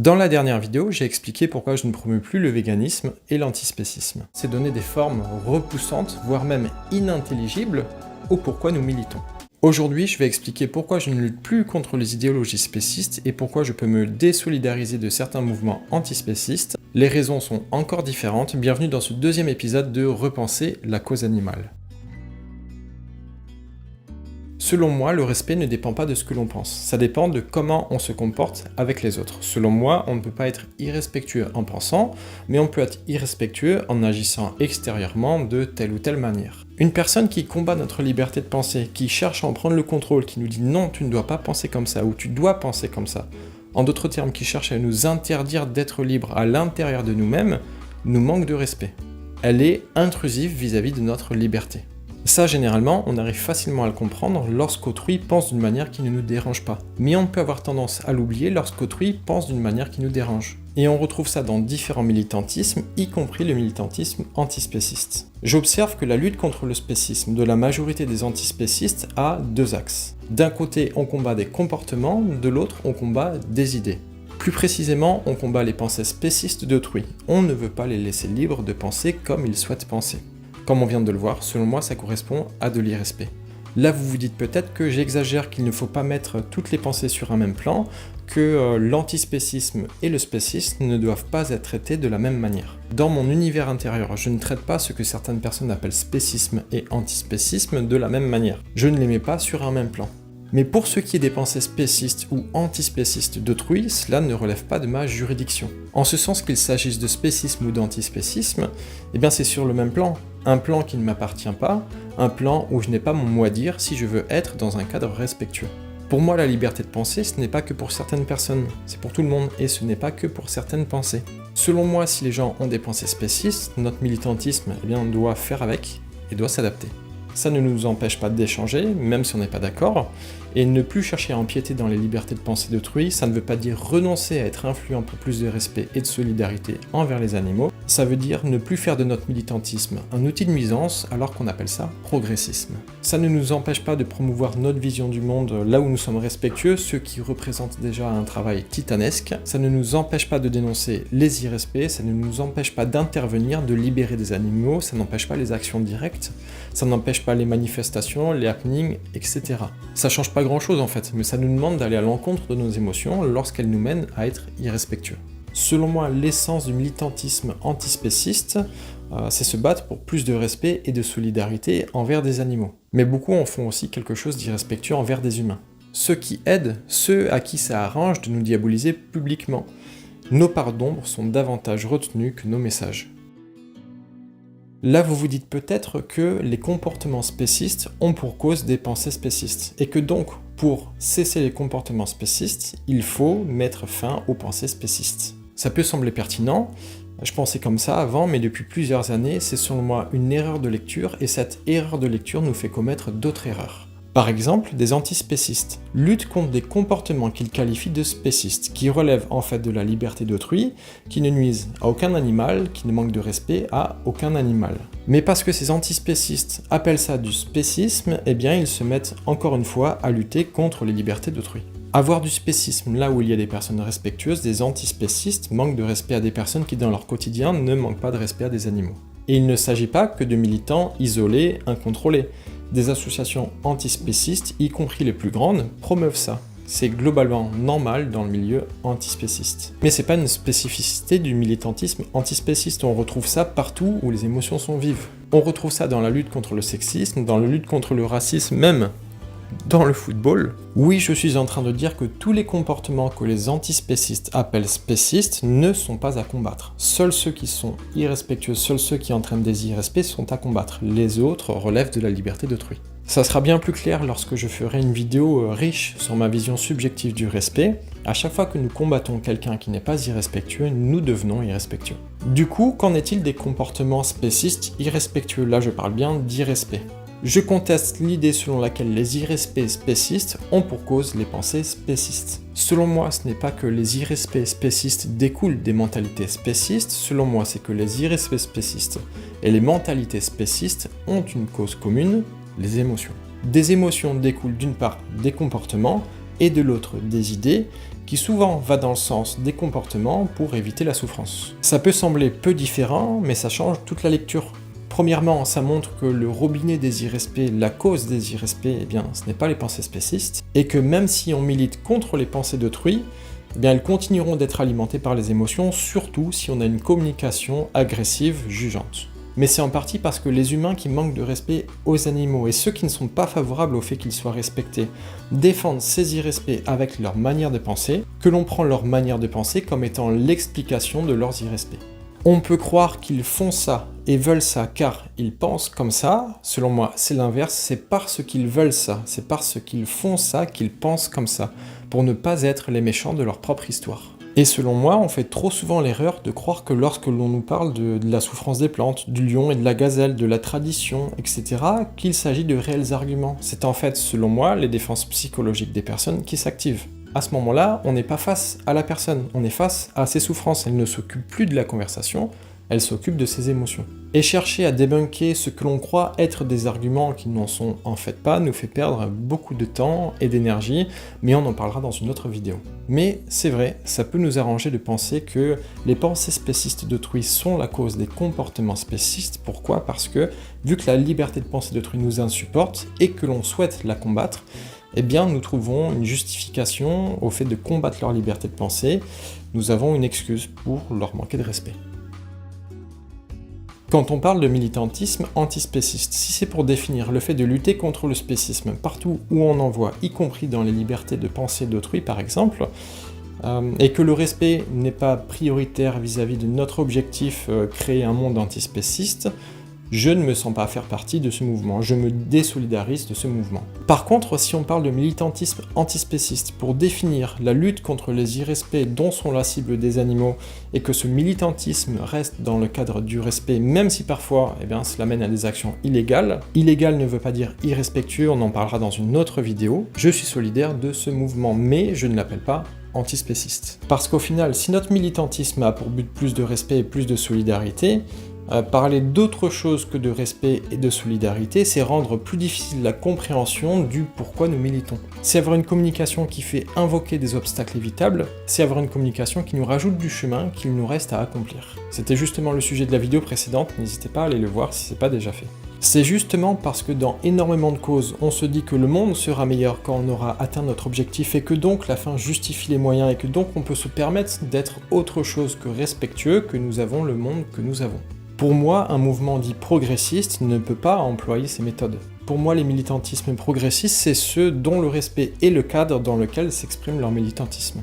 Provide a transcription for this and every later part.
Dans la dernière vidéo, j'ai expliqué pourquoi je ne promeux plus le véganisme et l'antispécisme. C'est donner des formes repoussantes, voire même inintelligibles, au pourquoi nous militons. Aujourd'hui, je vais expliquer pourquoi je ne lutte plus contre les idéologies spécistes et pourquoi je peux me désolidariser de certains mouvements antispécistes. Les raisons sont encore différentes, bienvenue dans ce deuxième épisode de Repenser la cause animale. Selon moi, le respect ne dépend pas de ce que l'on pense, ça dépend de comment on se comporte avec les autres. Selon moi, on ne peut pas être irrespectueux en pensant, mais on peut être irrespectueux en agissant extérieurement de telle ou telle manière. Une personne qui combat notre liberté de penser, qui cherche à en prendre le contrôle, qui nous dit non, tu ne dois pas penser comme ça, ou tu dois penser comme ça, en d'autres termes, qui cherche à nous interdire d'être libres à l'intérieur de nous-mêmes, nous manque de respect. Elle est intrusive vis-à-vis de notre liberté. Ça, généralement, on arrive facilement à le comprendre lorsqu'autrui pense d'une manière qui ne nous dérange pas. Mais on peut avoir tendance à l'oublier lorsqu'autrui pense d'une manière qui nous dérange. Et on retrouve ça dans différents militantismes, y compris le militantisme antispéciste. J'observe que la lutte contre le spécisme de la majorité des antispécistes a deux axes. D'un côté, on combat des comportements, de l'autre, on combat des idées. Plus précisément, on combat les pensées spécistes d'autrui. On ne veut pas les laisser libres de penser comme ils souhaitent penser. Comme on vient de le voir, selon moi, ça correspond à de l'irrespect. Là, vous vous dites peut-être que j'exagère, qu'il ne faut pas mettre toutes les pensées sur un même plan, que l'antispécisme et le spécisme ne doivent pas être traités de la même manière. Dans mon univers intérieur, je ne traite pas ce que certaines personnes appellent spécisme et antispécisme de la même manière. Je ne les mets pas sur un même plan. Mais pour ce qui est des pensées spécistes ou antispécistes d'autrui, cela ne relève pas de ma juridiction. En ce sens qu'il s'agisse de spécisme ou d'antispécisme, eh bien c'est sur le même plan. Un plan qui ne m'appartient pas, un plan où je n'ai pas mon mot à dire si je veux être dans un cadre respectueux. Pour moi, la liberté de penser, ce n'est pas que pour certaines personnes, c'est pour tout le monde, et ce n'est pas que pour certaines pensées. Selon moi, si les gens ont des pensées spécistes, notre militantisme doit faire avec et doit s'adapter. Ça ne nous empêche pas d'échanger, même si on n'est pas d'accord, et ne plus chercher à empiéter dans les libertés de pensée d'autrui, ça ne veut pas dire renoncer à être influent pour plus de respect et de solidarité envers les animaux, ça veut dire ne plus faire de notre militantisme un outil de nuisance alors qu'on appelle ça progressisme. Ça ne nous empêche pas de promouvoir notre vision du monde là où nous sommes respectueux, ce qui représente déjà un travail titanesque, ça ne nous empêche pas de dénoncer les irrespects, ça ne nous empêche pas d'intervenir, de libérer des animaux, ça n'empêche pas les actions directes, ça n'empêche pas les manifestations, les happenings, etc. Ça change pas grand chose en fait, mais ça nous demande d'aller à l'encontre de nos émotions lorsqu'elles nous mènent à être irrespectueux. Selon moi, l'essence du militantisme antispéciste, c'est se battre pour plus de respect et de solidarité envers des animaux. Mais beaucoup en font aussi quelque chose d'irrespectueux envers des humains. Ceux qui aident, ceux à qui ça arrange de nous diaboliser publiquement. Nos parts d'ombre sont davantage retenues que nos messages. Là, vous vous dites peut-être que les comportements spécistes ont pour cause des pensées spécistes, et que donc, pour cesser les comportements spécistes, il faut mettre fin aux pensées spécistes. Ça peut sembler pertinent, je pensais comme ça avant, mais depuis plusieurs années, c'est selon moi une erreur de lecture, et cette erreur de lecture nous fait commettre d'autres erreurs. Par exemple, des antispécistes luttent contre des comportements qu'ils qualifient de spécistes, qui relèvent en fait de la liberté d'autrui, qui ne nuisent à aucun animal, qui ne manquent de respect à aucun animal. Mais parce que ces antispécistes appellent ça du spécisme, eh bien ils se mettent encore une fois à lutter contre les libertés d'autrui. Avoir du spécisme là où il y a des personnes respectueuses, des antispécistes manquent de respect à des personnes qui dans leur quotidien ne manquent pas de respect à des animaux. Et il ne s'agit pas que de militants isolés, incontrôlés. Des associations antispécistes, y compris les plus grandes, promeuvent ça. C'est globalement normal dans le milieu antispéciste. Mais c'est pas une spécificité du militantisme antispéciste, on retrouve ça partout où les émotions sont vives. On retrouve ça dans la lutte contre le sexisme, dans la lutte contre le racisme, même dans le football. Oui, je suis en train de dire que tous les comportements que les antispécistes appellent spécistes ne sont pas à combattre. Seuls ceux qui sont irrespectueux, seuls ceux qui entraînent des irrespects sont à combattre. Les autres relèvent de la liberté d'autrui. Ça sera bien plus clair lorsque je ferai une vidéo riche sur ma vision subjective du respect. À chaque fois que nous combattons quelqu'un qui n'est pas irrespectueux, nous devenons irrespectueux. Du coup, qu'en est-il des comportements spécistes irrespectueux? Là, je parle bien d'irrespect. Je conteste l'idée selon laquelle les irrespects spécistes ont pour cause les pensées spécistes. Selon moi, ce n'est pas que les irrespects spécistes découlent des mentalités spécistes, selon moi, c'est que les irrespects spécistes et les mentalités spécistes ont une cause commune, les émotions. Des émotions découlent d'une part des comportements, et de l'autre des idées, qui souvent va dans le sens des comportements pour éviter la souffrance. Ça peut sembler peu différent, mais ça change toute la lecture. Premièrement, ça montre que le robinet des irrespects, la cause des irrespects, eh bien, ce n'est pas les pensées spécistes, et que même si on milite contre les pensées d'autrui, eh bien, elles continueront d'être alimentées par les émotions, surtout si on a une communication agressive, jugeante. Mais c'est en partie parce que les humains qui manquent de respect aux animaux et ceux qui ne sont pas favorables au fait qu'ils soient respectés défendent ces irrespects avec leur manière de penser, que l'on prend leur manière de penser comme étant l'explication de leurs irrespects. On peut croire qu'ils font ça et veulent ça car ils pensent comme ça. Selon moi, c'est l'inverse, c'est parce qu'ils veulent ça, c'est parce qu'ils font ça qu'ils pensent comme ça, pour ne pas être les méchants de leur propre histoire. Et selon moi, on fait trop souvent l'erreur de croire que lorsque l'on nous parle de la souffrance des plantes, du lion et de la gazelle, de la tradition, etc., qu'il s'agit de réels arguments. C'est en fait, selon moi, les défenses psychologiques des personnes qui s'activent. À ce moment-là, on n'est pas face à la personne, on est face à ses souffrances. Elle ne s'occupe plus de la conversation, elle s'occupe de ses émotions. Et chercher à débunker ce que l'on croit être des arguments qui n'en sont en fait pas nous fait perdre beaucoup de temps et d'énergie, mais on en parlera dans une autre vidéo. Mais c'est vrai, ça peut nous arranger de penser que les pensées spécistes d'autrui sont la cause des comportements spécistes. Pourquoi ? Parce que, vu que la liberté de penser d'autrui nous insupporte et que l'on souhaite la combattre, eh bien nous trouvons une justification au fait de combattre leur liberté de penser, nous avons une excuse pour leur manquer de respect. Quand on parle de militantisme antispéciste, si c'est pour définir le fait de lutter contre le spécisme partout où on en voit, y compris dans les libertés de pensée d'autrui par exemple, et que le respect n'est pas prioritaire vis-à-vis de notre objectif, créer un monde antispéciste, je ne me sens pas faire partie de ce mouvement, je me désolidarise de ce mouvement. Par contre, si on parle de militantisme antispéciste pour définir la lutte contre les irrespects dont sont la cible des animaux, et que ce militantisme reste dans le cadre du respect, même si parfois cela mène à des actions illégales, illégal ne veut pas dire irrespectueux, on en parlera dans une autre vidéo, je suis solidaire de ce mouvement, mais je ne l'appelle pas antispéciste. Parce qu'au final, si notre militantisme a pour but plus de respect et plus de solidarité, parler d'autre chose que de respect et de solidarité, c'est rendre plus difficile la compréhension du pourquoi nous militons. C'est avoir une communication qui fait invoquer des obstacles évitables, c'est avoir une communication qui nous rajoute du chemin qu'il nous reste à accomplir. C'était justement le sujet de la vidéo précédente, n'hésitez pas à aller le voir si c'est pas déjà fait. C'est justement parce que dans énormément de causes, on se dit que le monde sera meilleur quand on aura atteint notre objectif et que donc la fin justifie les moyens et que donc on peut se permettre d'être autre chose que respectueux que nous avons le monde que nous avons. Pour moi, un mouvement dit progressiste ne peut pas employer ces méthodes. Pour moi, les militantismes progressistes, c'est ceux dont le respect est le cadre dans lequel s'exprime leur militantisme.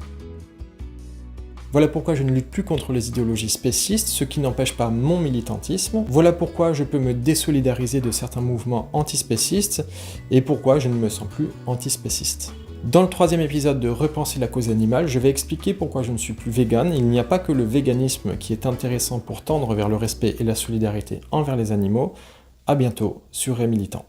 Voilà pourquoi je ne lutte plus contre les idéologies spécistes, ce qui n'empêche pas mon militantisme. Voilà pourquoi je peux me désolidariser de certains mouvements antispécistes, et pourquoi je ne me sens plus antispéciste. Dans le troisième épisode de Repenser la cause animale, je vais expliquer pourquoi je ne suis plus vegan. Il n'y a pas que le véganisme qui est intéressant pour tendre vers le respect et la solidarité envers les animaux. À bientôt sur Rémilitant.